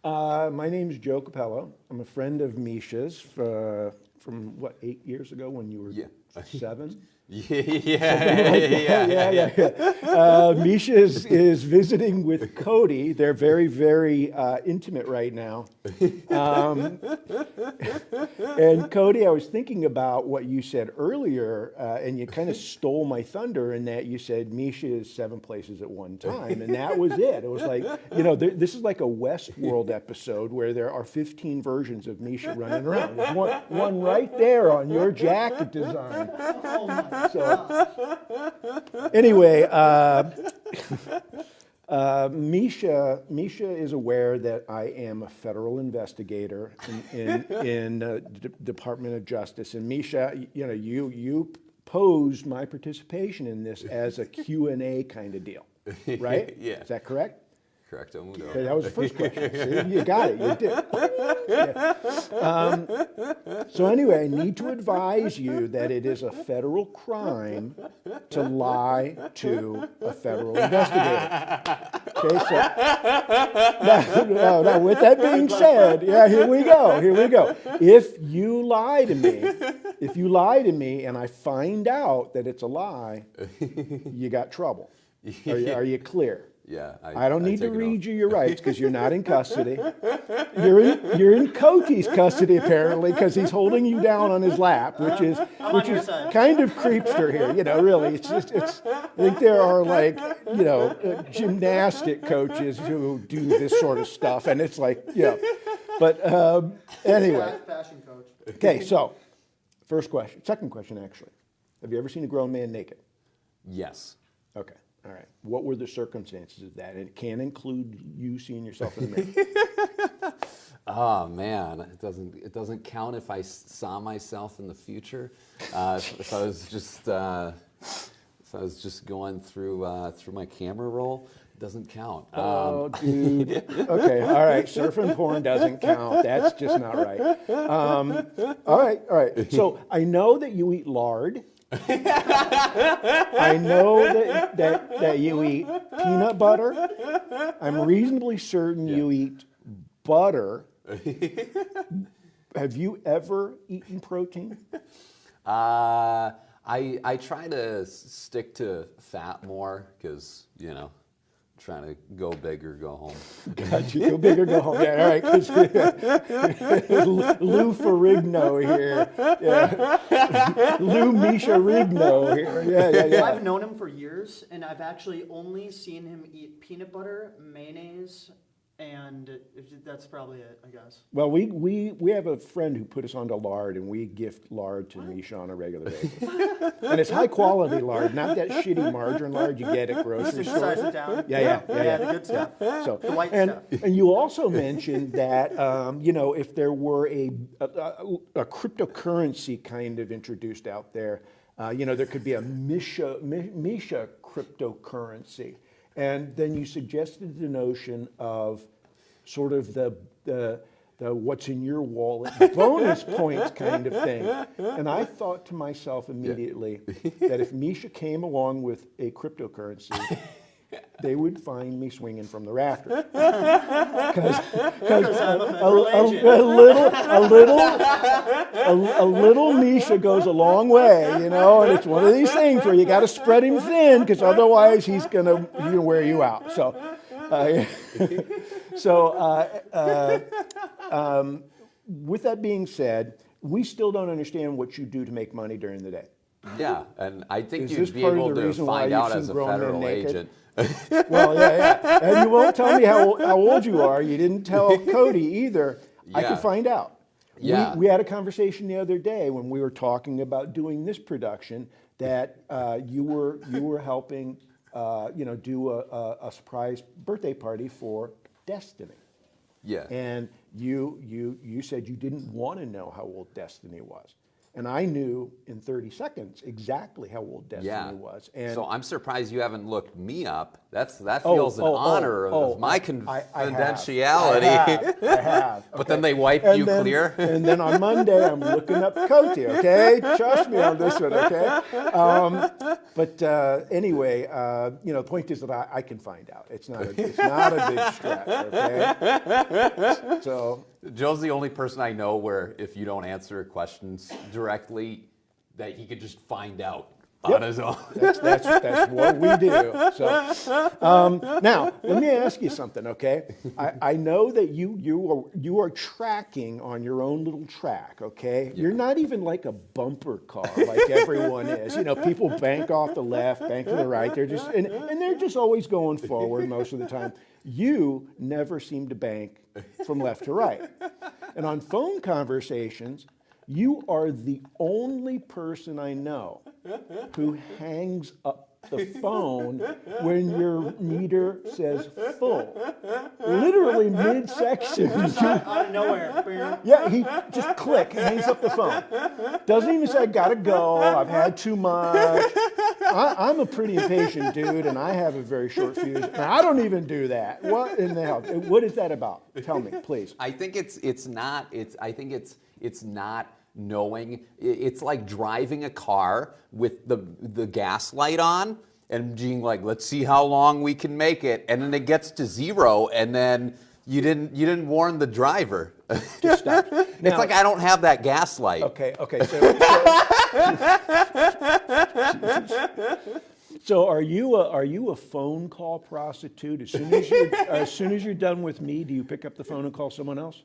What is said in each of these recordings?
My name is Joe Cappello. I'm a friend of Misha's from what, 8 years ago when you were Yeah. 7? Yeah, Misha is visiting with Cody. They're very, very intimate right now. And Cody, I was thinking about what you said earlier, and you kind of stole my thunder in that you said Misha is 7 places at one time, and that was it. It was like, this is like a Westworld episode where there are 15 versions of Misha running around. There's one right there on your jacket design. Oh my So, anyway, Misha is aware that I am a federal investigator in the Department of Justice, and Misha, you posed my participation in this as a Q&A kind of deal, right? Yeah. Is that correct? Correct. Okay, that was the first question. See, you got it. You did. Yeah. So anyway, I need to advise you that it is a federal crime to lie to a federal investigator. Okay, so now, with that being said, here we go. If you lie to me, and I find out that it's a lie, you got trouble. Are you clear? Yeah. I don't need to read you your rights because you're not in custody. You're in Cody's custody apparently because he's holding you down on his lap, which is kind of creepster here. Really, I think there are gymnastic coaches who do this sort of stuff, and it's like But anyway, fashion coach. okay. So, second question actually, have you ever seen a grown man naked? Yes. Okay. All right. What were the circumstances of that? And it can include you seeing yourself in the mirror. Oh man, it doesn't count if I saw myself in the future. If I was just going through my camera roll, it doesn't count. Oh, dude. Okay. All right. Surfing porn doesn't count. That's just not right. All right. So I know that you eat lard. I know that you eat peanut butter. I'm reasonably certain you eat butter. Have you ever eaten protein? I try to stick to fat more because trying to go big or go home. Gotcha. Go big or go home. Yeah, all right. Lou Ferrigno here. Yeah. Lou Misha Rigno here. Yeah. I've known him for years, and I've actually only seen him eat peanut butter, mayonnaise, and that's probably it, I guess. Well, we have a friend who put us onto lard, and we gift lard to Misha on a regular basis. And it's high quality lard, not that shitty margarine lard you get at grocery Size stores. it down. Yeah. The good stuff. So, The white and stuff. you also mentioned that if there were a cryptocurrency kind of introduced out there, there could be a Misha cryptocurrency, and then you suggested the notion of sort of the what's in your wallet bonus points kind of thing. And I thought to myself immediately that if Misha came along with a cryptocurrency, they would find me swinging from the rafters. Because a little Misha goes a long way, and it's one of these things where you got to spread him thin because otherwise he's gonna wear you out. So. With that being said, we still don't understand what you do to make money during the day. Yeah, and I think Is you'd this be part of able the to reason why find you've out seen as a grown men federal naked? agent. Well, yeah. And you won't tell me how old you are. You didn't tell Cody either. I Yeah. can find out. Yeah. We had a conversation the other day when we were talking about doing this production that you were helping do a surprise birthday party for Destiny. Yeah. And you said you didn't want to know how old Destiny was. And I knew in 30 seconds exactly how old Destiny Yeah. was. And So I'm surprised you haven't looked me up. That feels an honor of my confidentiality. I have. But then they wipe you clear. And then on Monday, I'm looking up Coty, okay? Trust me on this one, okay? Anyway, the point is that I can find out. It's not a big stretch, okay? So Joe's the only person I know where if you don't answer questions directly, that he could just find out on his own. That's what we do. So now let me ask you something, okay? I know that you are tracking on your own little track, okay? Yeah. You're not even like a bumper car like everyone is. People bank off the left, bank to the right. They're just and they're just always going forward most of the time. You never seem to bank from left to right. And on phone conversations, you are the only person I know who hangs up the phone when your meter says full. Literally mid-section. Out of nowhere. Yeah, he just hangs up the phone. Doesn't even say, I gotta go, I've had too much. I'm a pretty impatient dude, and I have a very short fuse. And I don't even do that. What in the hell? What is that about? Tell me, please. I think it's not knowing. It's like driving a car with the gas light on and being like, let's see how long we can make it, and then it gets to 0, and then you didn't warn the driver. Just stop. It's like I don't have that gas light. Okay. So are you a phone call prostitute? As soon as you're done with me, do you pick up the phone and call someone else?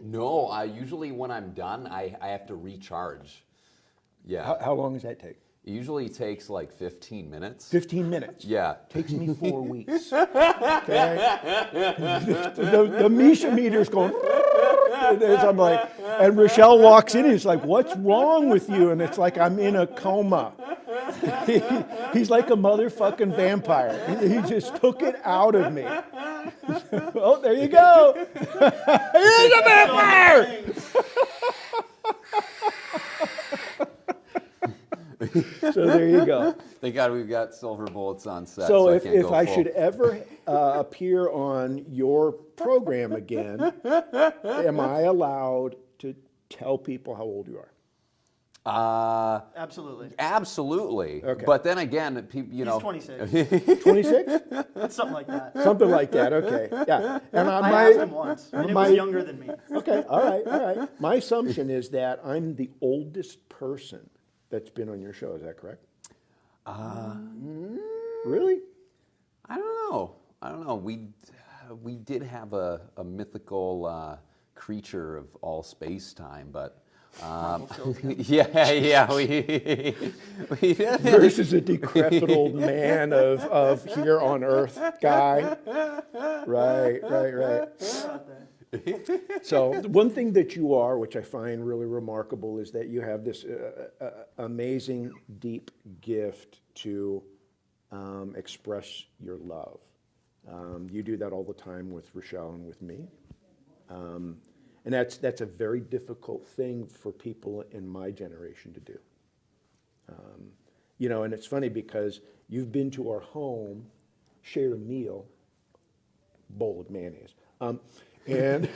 No, I usually when I'm done, I have to recharge. Yeah. How long does that take? It usually takes like 15 minutes. 15 minutes? Yeah. Takes me 4 weeks. Okay? The Misha meter's going, I'm like, and Rochelle walks in and it's like, what's wrong with you? And it's like, I'm in a coma. He's like a motherfucking vampire. He just took it out of me. Oh, there you go. He's a vampire! So there you go. Thank God we've got silver bullets on set. So I if I should ever appear on your program again, am I allowed to tell people how old you are? Absolutely. Absolutely. Okay. But then again, people, He's 26. 26? Something like that. Something like that. Okay. Yeah. And I asked him once, and he was younger than me. Okay. All right. My assumption is that I'm the oldest person that's been on your show. Is that correct? Really? I don't know. We did have a mythical creature of all space time, but yeah. We versus a decrepit old man of here on Earth guy. Right. So one thing that you are, which I find really remarkable, is that you have this amazing, deep gift to express your love. You do that all the time with Rochelle and with me. And that's a very difficult thing for people in my generation to do. And it's funny because you've been to our home, shared a meal, bowl of mayonnaise. And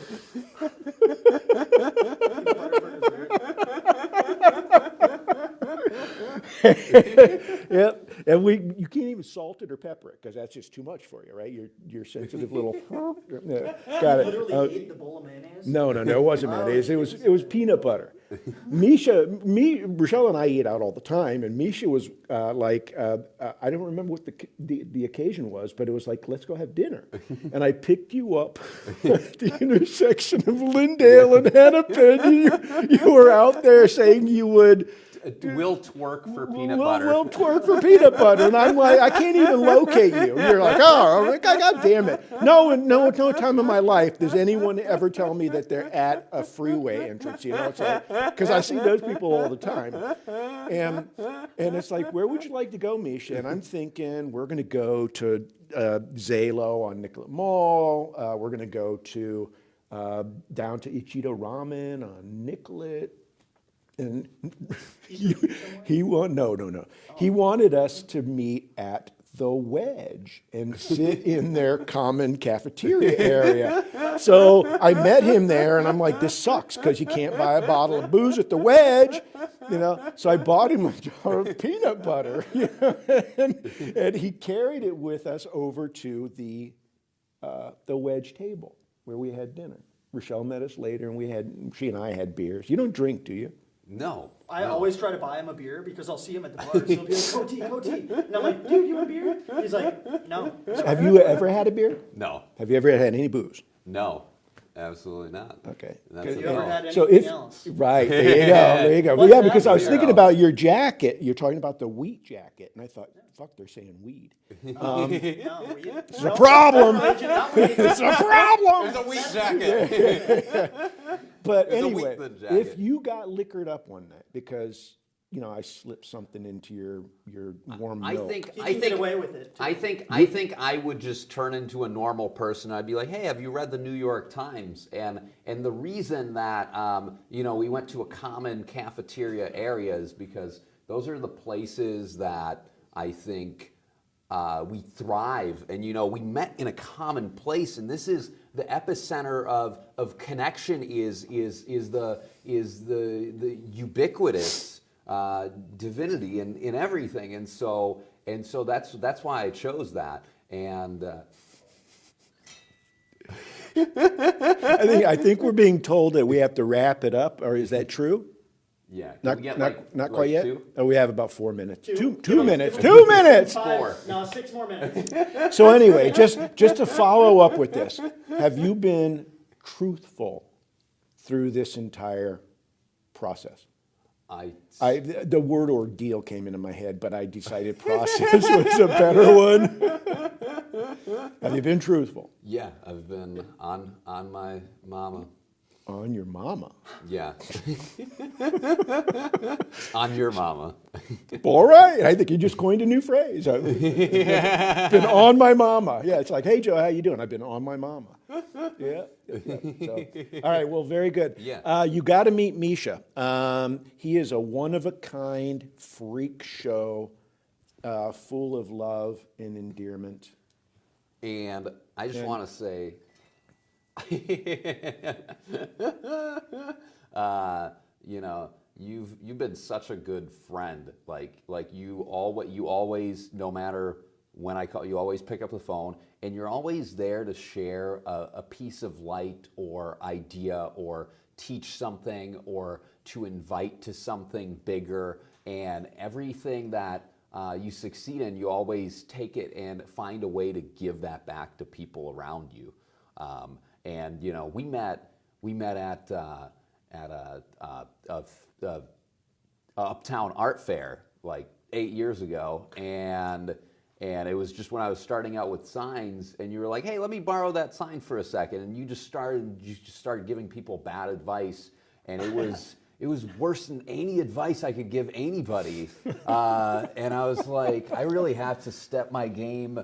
yep, and you can't even salt it or pepper it because that's just too much for you, right? Your sensitive little. Got it. Literally ate the bowl of mayonnaise? No, it wasn't mayonnaise. It was peanut butter. Rochelle and I eat out all the time, and Misha was I don't remember what the occasion was, but it was like, let's go have dinner. And I picked you up at the intersection of Lindale and Hennepin. You were out there saying you would. Will twerk for peanut butter. Will twerk for peanut butter. And I'm like, I can't even locate you. And you're like, oh, God damn it. No time in my life does anyone ever tell me that they're at a freeway entrance. It's like, because I see those people all the time. And it's like, where would you like to go, Misha? And I'm thinking, we're going to go to Zalo on Nicollet Mall. We're going to go to down to Ichido Ramen on Nicollet. And no. He wanted us to meet at the Wedge and sit in their common cafeteria area. So I met him there, and I'm like, this sucks because you can't buy a bottle of booze at the Wedge, you know. So I bought him a jar of peanut butter, you know, and he carried it with us over to the Wedge table where we had dinner. Rochelle met us later, and she and I had beers. You don't drink, do you? No. I always try to buy him a beer because I'll see him at the bar. So he'll be like, "Go tea." And I'm like, "Dude, you want a beer?" He's like, "No." Have you ever had a beer? No. Have you ever had any booze? No. Absolutely not. Okay. That's Have a you ever no. had So anything if else? right, there you go, there you go. Well, What's yeah, because I was that? thinking about your jacket. You're talking about the wheat jacket, and I thought, fuck, they're saying weed. No, It's a problem. It's a problem. There's a wheat jacket. But It's a anyway, Wheatland jacket. if you got liquored up one night because I slipped something into your warm milk. He can get away with it. Too. I think I would just turn into a normal person. I'd be like, hey, have you read the New York Times? And the reason that we went to a common cafeteria area is because those are the places that I think we thrive. And we met in a common place, and this is the epicenter of connection. Is the ubiquitous divinity in everything, and so that's why I chose that. And I think we're being told that we have to wrap it up, or is that true? yeah, Not, Can we get not quite yet. two? Oh, we have about 4 minutes. Two. Two minutes. Give him 2 minutes. 5. No, 6 more minutes. So anyway, just to follow up with this, have you been truthful through this entire process? The word ordeal came into my head, but I decided process was a better one. Have you been truthful? Yeah, I've been on my mama. On your mama. Yeah. On your mama. All right. I think you just coined a new phrase. I've been on my mama. Yeah, it's like, hey, Joe, how you doing? I've been on my mama. Yeah. So, all right, well, very good. Yeah. You got to meet Misha. He is a one-of-a-kind freak show full of love and endearment. And I just want to say, you've been such a good friend. Like you always, no matter when I call, you always pick up the phone, and you're always there to share a piece of light or idea or teach something or to invite to something bigger. And everything that you succeed in, you always take it and find a way to give that back to people around you. And we met at a Uptown art fair like 8 years ago, and it was just when I was starting out with signs, and you were like, hey, let me borrow that sign for a second, and you just started giving people bad advice, and it was worse than any advice I could give anybody, and I was like, I really have to step my game,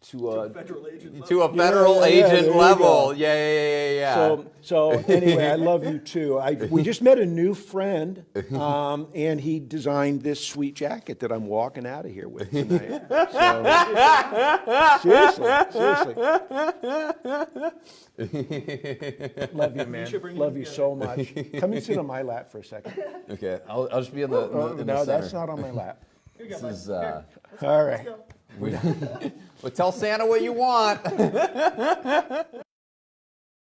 to a federal agent level. to a federal Yeah, agent there you level. go. Yeah. So anyway, I love you too. We just met a new friend, and he designed this sweet jacket that I'm walking out of here with tonight. So, seriously. Love you, man. should bring Love him you so much. Come and sit on my lap for a second. Okay, I'll just be in the, Oh, in the no, center. that's not on my lap. Here you go, This bud. is, Here, All right. let's go. well, tell Santa what you want.